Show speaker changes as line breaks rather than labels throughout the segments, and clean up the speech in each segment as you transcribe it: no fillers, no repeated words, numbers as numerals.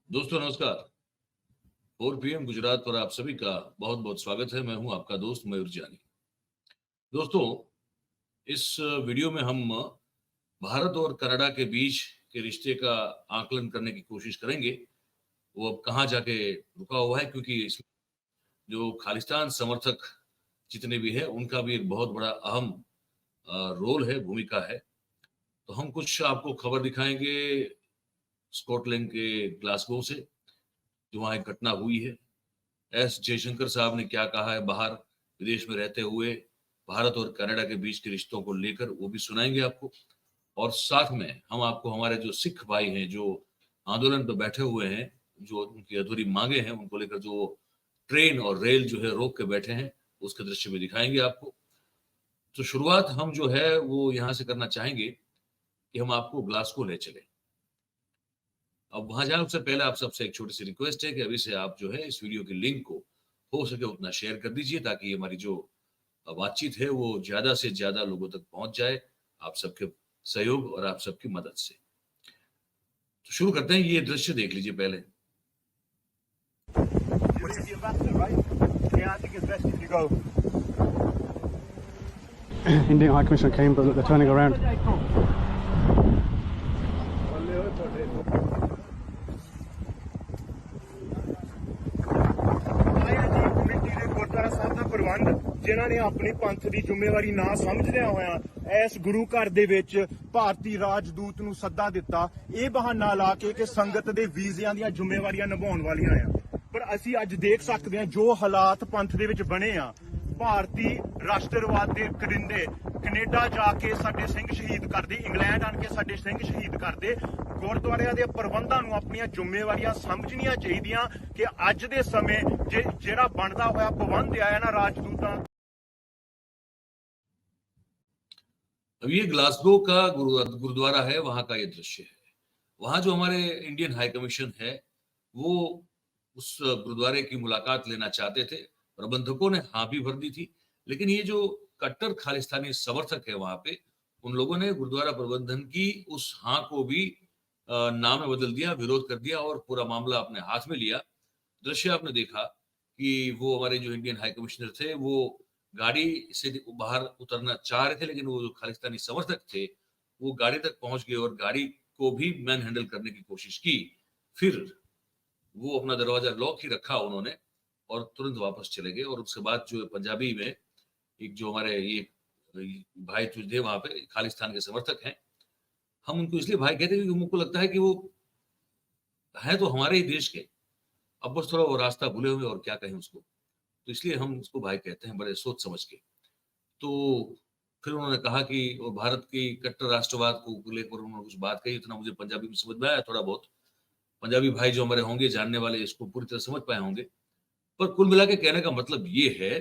दोस्तों नमस्कार। 4 PM गुजरात पर आप सभी का बहुत बहुत स्वागत है। मैं हूं आपका दोस्त मयूर जानी। दोस्तों, इस वीडियो में हम भारत और कनाडा के बीच के रिश्ते का आकलन करने की कोशिश करेंगे। वो अब कहाँ जाके रुका हुआ है, क्योंकि इसमें जो खालिस्तान समर्थक जितने भी हैं उनका भी एक बहुत बड़ा अहम रोल है, भूमिका है। तो हम कुछ आपको खबर दिखाएंगे स्कॉटलैंड के ग्लासगो से, जो वहाँ एक घटना हुई है। एस जयशंकर साहब ने क्या कहा है बाहर विदेश में रहते हुए भारत और कनाडा के बीच के रिश्तों को लेकर, वो भी सुनाएंगे आपको। और साथ में हम आपको हमारे जो सिख भाई हैं जो आंदोलन पर बैठे हुए हैं, जो उनकी अधूरी मांगे हैं उनको लेकर, जो ट्रेन और रेल जो है रोक के बैठे हैं, उसके दृश्य भी दिखाएंगे आपको। तो शुरुआत हम जो है वो यहाँ से करना चाहेंगे कि हम आपको ग्लासगो ले चले। अब वहां जाने से पहले आप सबसे एक छोटी सी रिक्वेस्ट है कि अभी से आप जो है इस वीडियो की लिंक को हो सके उतना शेयर कर दीजिए, ताकि हमारी जो बातचीत है वो ज्यादा से ज्यादा लोगों तक पहुंच जाए, आप सबके सहयोग और आप सबकी मदद से। तो शुरू करते हैं। ये दृश्य देख लीजिए पहले।
Indian High Commissioner came, but they're turning around.
जिन्हों ने अपनी पंथ की जिम्मेवारी ना समझद्या होया इस गुरु घर दे विच भारतीय राजदूत नूं सद्दा दिता, ये बहाना ला के संगत दे वीज़ियां दीयां जिम्मेवारियां निभाउण वालियां आ। पर असीं अज देख सकते हैं जो हालात पंथ दे विच बने आ। भारतीय राष्ट्रवाद के करिंदे कनेडा जाके साडे सिंह शहीद करदे, इंग्लैंड आन के साडे सिंह शहीद करदे। गुरुद्वारियां दे प्रबंधां नूं अपनियां जिम्मेवारियां समझणियां चाहीदियां कि अज दे समय जिहड़ा बनदा होया प्रबंध आया ना राजदूतां।
अब ये ग्लासगो का गुरुद्वारा है, वहां का ये दृश्य है। वहां जो हमारे इंडियन हाई कमीशन है वो उस गुरुद्वारे की मुलाकात लेना चाहते थे। प्रबंधकों ने हाँ भी भर दी थी, लेकिन ये जो कट्टर खालिस्तानी समर्थक है वहां पे, उन लोगों ने गुरुद्वारा प्रबंधन की उस हाँ को भी ना में बदल दिया, विरोध कर दिया और पूरा मामला अपने हाथ में लिया। दृश्य आपने देखा कि वो हमारे जो इंडियन हाई कमिश्नर थे वो गाड़ी से बाहर उतरना चाह रहे थे, लेकिन वो जो खालिस्तानी समर्थक थे वो गाड़ी तक पहुंच गए और गाड़ी को भी मैन हैंडल करने की कोशिश की। फिर वो अपना दरवाजा लॉक ही रखा उन्होंने और तुरंत वापस चले गए। और उसके बाद जो पंजाबी में एक जो हमारे ये भाई थे वहां पे खालिस्तान के समर्थक हैं, हम उनको इसलिए भाई कहते हैं क्योंकि मुझको लगता है कि वो है तो हमारे ही देश के, अब बस थोड़ा वो रास्ता भूले हुए, और क्या कहें उसको। तो इसलिए हम उसको भाई कहते हैं, बड़े सोच समझ के। तो फिर उन्होंने कहा कि वो भारत की कट्टर राष्ट्रवाद को लेकर उन्होंने कुछ बात कही। इतना मुझे पंजाबी में समझ में आया, थोड़ा बहुत पंजाबी भाई जो हमारे होंगे जानने वाले इसको पूरी तरह समझ पाए होंगे। पर कुल मिला के कहने का मतलब ये है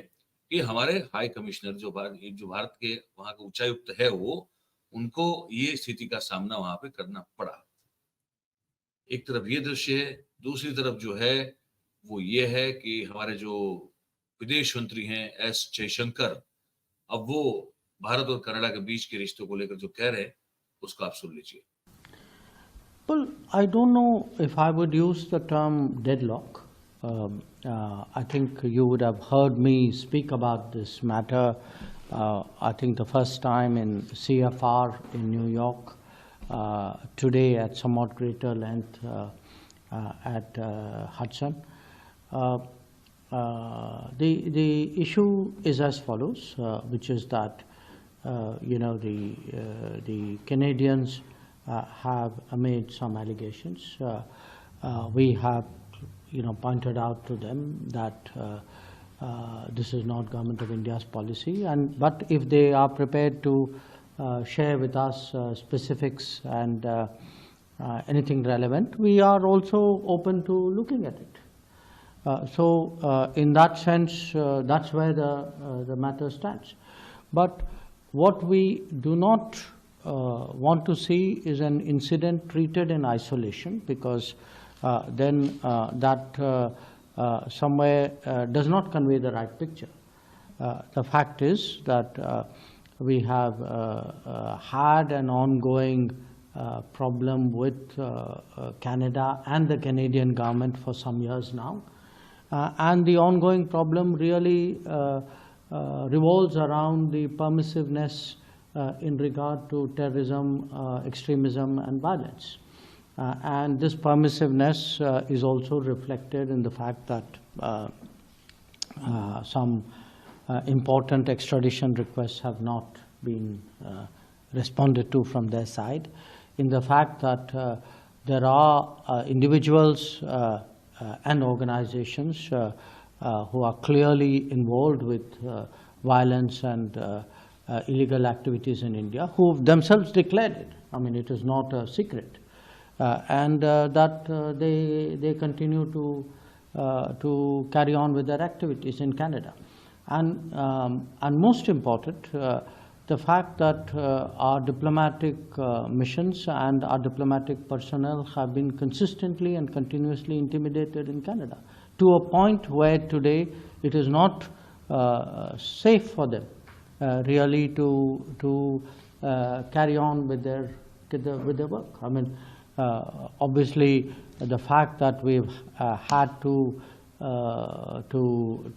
कि हमारे हाई कमिश्नर जो भारत के वहां का उच्चायुक्त है, वो उनको ये स्थिति का सामना वहां पे करना पड़ा। एक तरफ ये दृश्य है, दूसरी तरफ जो है वो ये है कि हमारे जो विदेश मंत्री हैं एस जयशंकर, अब वो भारत और कनाडा के बीच के रिश्तों को लेकर जो कह रहे हैं उसको आप सुन लीजिए।
Well, I don't know if I would use the term deadlock. I think you would have heard me speak about this matter, I think the first time in CFR in New York, today at somewhat greater length at Hudson. The issue is as follows, which is that the Canadians have made some allegations. We have pointed out to them that this is not Government of India's policy, but if they are prepared to share with us specifics and anything relevant, we are also open to looking at it. So in that sense, that's where the matter stands. But what we do not want to see is an incident treated in isolation, because then that somewhere does not convey the right picture. The fact is that we have had an ongoing problem with Canada and the Canadian government for some years now. And the ongoing problem really revolves around the permissiveness in regard to terrorism, extremism, and violence. And this permissiveness is also reflected in the fact that some important extradition requests have not been responded to from their side, in the fact that there are individuals and organizations who are clearly involved with violence and illegal activities in India, who themselves declared it. I mean, it is not a secret. And that they continue to carry on with their activities in Canada. And most important, the fact that our diplomatic missions and our diplomatic personnel have been consistently and continuously intimidated in Canada, to a point where today it is not safe for them really to carry on with their work. I mean, obviously, the fact that we've had to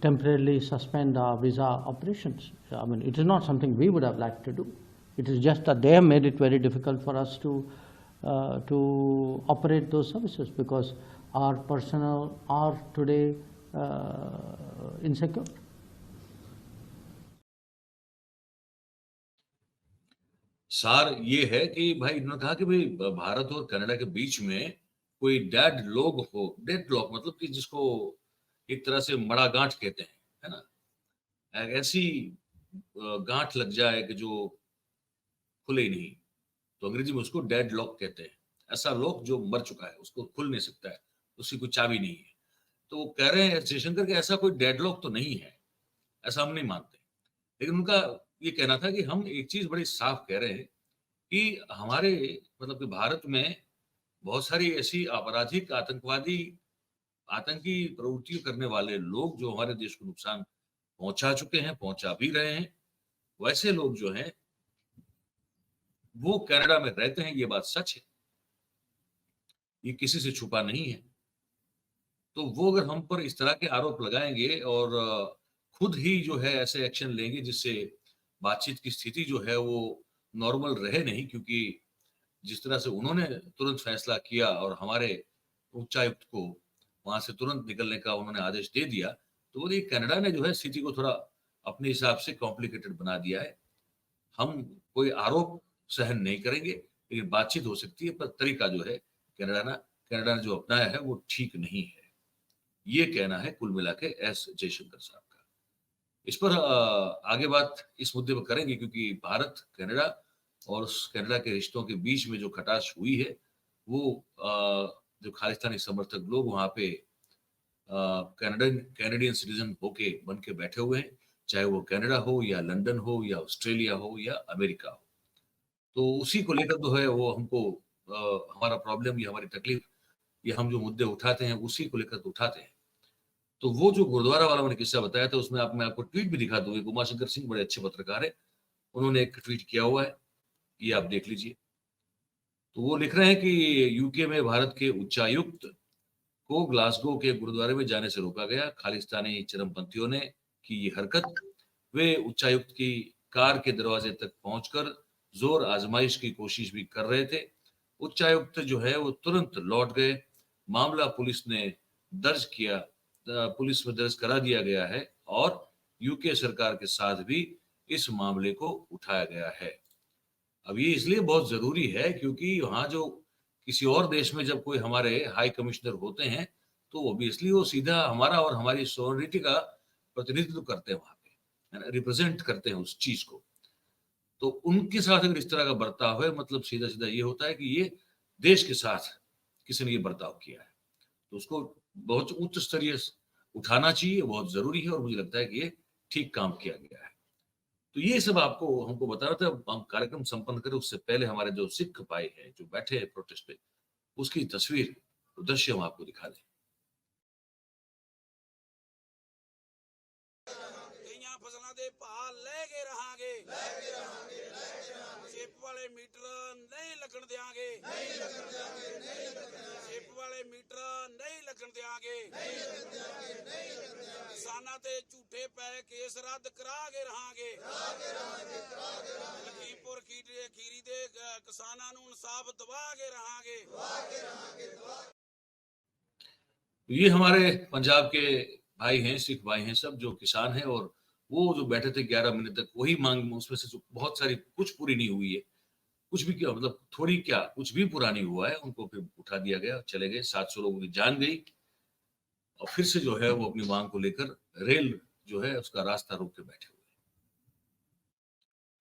temporarily suspend our visa operations, I mean, it is not something we would have liked to do. It is just that they have made it very difficult for us to operate those services, because our personnel are today insecure.
सार ये है कि भाई इन्होंने कहा कि भाई भारत और कनाडा के बीच में कोई डेड लॉक हो, डेड लॉक मतलब कि जिसको एक तरह से मड़ा गांठ कहते हैं, है ना, ऐसी गांठ लग जाए कि जो खुले ही नहीं, तो अंग्रेजी में उसको डेड लॉक कहते हैं। ऐसा लॉक जो मर चुका है, उसको खुल नहीं सकता है, उसकी कोई चाबी नहीं है। तो वो कह रहे हैं जयशंकर कि ऐसा कोई डेड लॉक तो नहीं है, ऐसा हम नहीं मानते। लेकिन उनका ये कहना था कि हम एक चीज बड़ी साफ कह रहे हैं कि हमारे मतलब कि भारत में बहुत सारी ऐसी आपराधिक आतंकी प्रवृत्तियों करने वाले लोग जो हमारे देश को नुकसान पहुंचा चुके हैं, पहुंचा भी रहे हैं, वैसे लोग जो हैं वो कनाडा में रहते हैं। ये बात सच है, ये किसी से छुपा नहीं है। तो वो अगर हम पर इस तरह के आरोप लगाएंगे और खुद ही जो है ऐसे एक्शन लेंगे जिससे बातचीत की स्थिति जो है वो नॉर्मल रहे नहीं, क्योंकि जिस तरह से उन्होंने तुरंत फैसला किया और हमारे उच्चायुक्त को वहां से तुरंत निकलने का उन्होंने आदेश दे दिया, तो वो कनाडा ने जो है स्थिति को थोड़ा अपने हिसाब से कॉम्प्लिकेटेड बना दिया है। हम कोई आरोप सहन नहीं करेंगे, लेकिन बातचीत हो सकती है, पर तरीका जो है कनाडा ने जो अपनाया है वो ठीक नहीं है। ये कहना है कुल मिला के एस जयशंकर साहब का। इस पर आगे बात इस मुद्दे पर करेंगे, क्योंकि भारत कनाडा और कनाडा के रिश्तों के बीच में जो खटास हुई है वो जो खालिस्तानी समर्थक लोग वहां पे कैनेडियन सिटीजन होके बन के बैठे हुए हैं, चाहे वो कनाडा हो या लंदन हो या ऑस्ट्रेलिया हो या अमेरिका हो। तो उसी को लेकर जो है वो हमको हमारा प्रॉब्लम या हमारी तकलीफ या हम जो मुद्दे उठाते हैं उसी को लेकर तो उठाते हैं। तो वो जो गुरुद्वारा वाला मैंने किस्सा बताया था उसमें मैं आपको ट्वीट भी दिखा दूंगी। उमाशंकर सिंह बड़े अच्छे पत्रकार है, उन्होंने एक ट्वीट किया हुआ है, ये आप देख लीजिए। तो वो लिख रहे हैं कि यूके में भारत के उच्चायुक्त को ग्लासगो के गुरुद्वारे में जाने से रोका गया। खालिस्तानी चरमपंथियों ने की ये हरकत। वे उच्चायुक्त की कार के दरवाजे तक पहुंचकर जोर आजमाइश की कोशिश भी कर रहे थे। उच्चायुक्त जो है वो तुरंत लौट गए। मामला पुलिस में दर्ज करा दिया गया है और यूके सरकार के साथ भी इस मामले को उठाया गया है। अब ये इसलिए बहुत जरूरी है क्योंकि वहां जो किसी और देश में जब कोई हमारे हाई कमिश्नर होते हैं तो ऑब्वियसली वो सीधा हमारा और हमारी सॉवरेनिटी का प्रतिनिधित्व करते हैं, वहां पे रिप्रेजेंट करते हैं उस चीज को। तो उनके साथ अगर इस तरह का बर्ताव है, मतलब सीधा सीधा ये होता है कि ये देश के साथ किसी ने ये बर्ताव किया है, तो उसको बहुत उच्च स्तरीय उठाना चाहिए, बहुत जरूरी है। और मुझे लगता है कि ये ठीक काम किया गया है। तो ये सब हमको बताना था। हम कार्यक्रम संपन्न करें उससे पहले हमारे जो सिख भाई हैं जो बैठे हैं प्रोटेस्ट पे, उसकी तस्वीर दृश्य हम आपको दिखा दें।
फसलों के भाव लेके रहांगे वाले मीटर नहीं लगन देंगे, चिप वाले मीटर नहीं लगन देंगे, किसानां ते झूठे पै केस रद्द करा के रहांगे, लखीमपुर खीरी दे किसानां नूं इंसाफ दवा के रहांगे।
ये हमारे पंजाब के भाई हैं, सिख भाई हैं, सब जो किसान हैं, और वो जो बैठे थे 11 महीने तक वही मांग, उसमें से जो बहुत सारी कुछ पूरी नहीं हुई है, कुछ भी क्या मतलब थोड़ी क्या कुछ भी पूरा नहीं हुआ है, उनको फिर उठा दिया गया, चले गए, 700 लोगों की जान गई, और फिर से जो है वो अपनी मांग को लेकर रेल जो है उसका रास्ता रोक के बैठे हुए।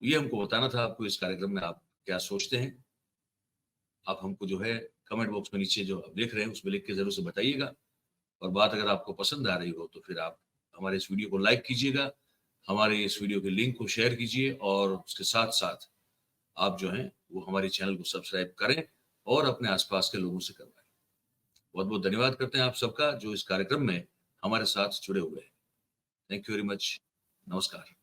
ये हमको बताना था आपको इस कार्यक्रम में, आप क्या सोचते हैं, आप हमको जो है कमेंट बॉक्स में नीचे जो आप देख रहे हैं उसमें लिख के जरूर से बताइएगा, और बात अगर आपको पसंद आ रही हो तो फिर आप हमारे इस वीडियो को लाइक कीजिएगा, हमारे इस वीडियो के लिंक को शेयर कीजिए, और उसके साथ साथ आप जो हैं वो हमारे चैनल को सब्सक्राइब करें और अपने आसपास के लोगों से करवाएं। बहुत बहुत धन्यवाद करते हैं आप सबका जो इस कार्यक्रम में हमारे साथ जुड़े हुए हैं। Thank you very much. नमस्कार।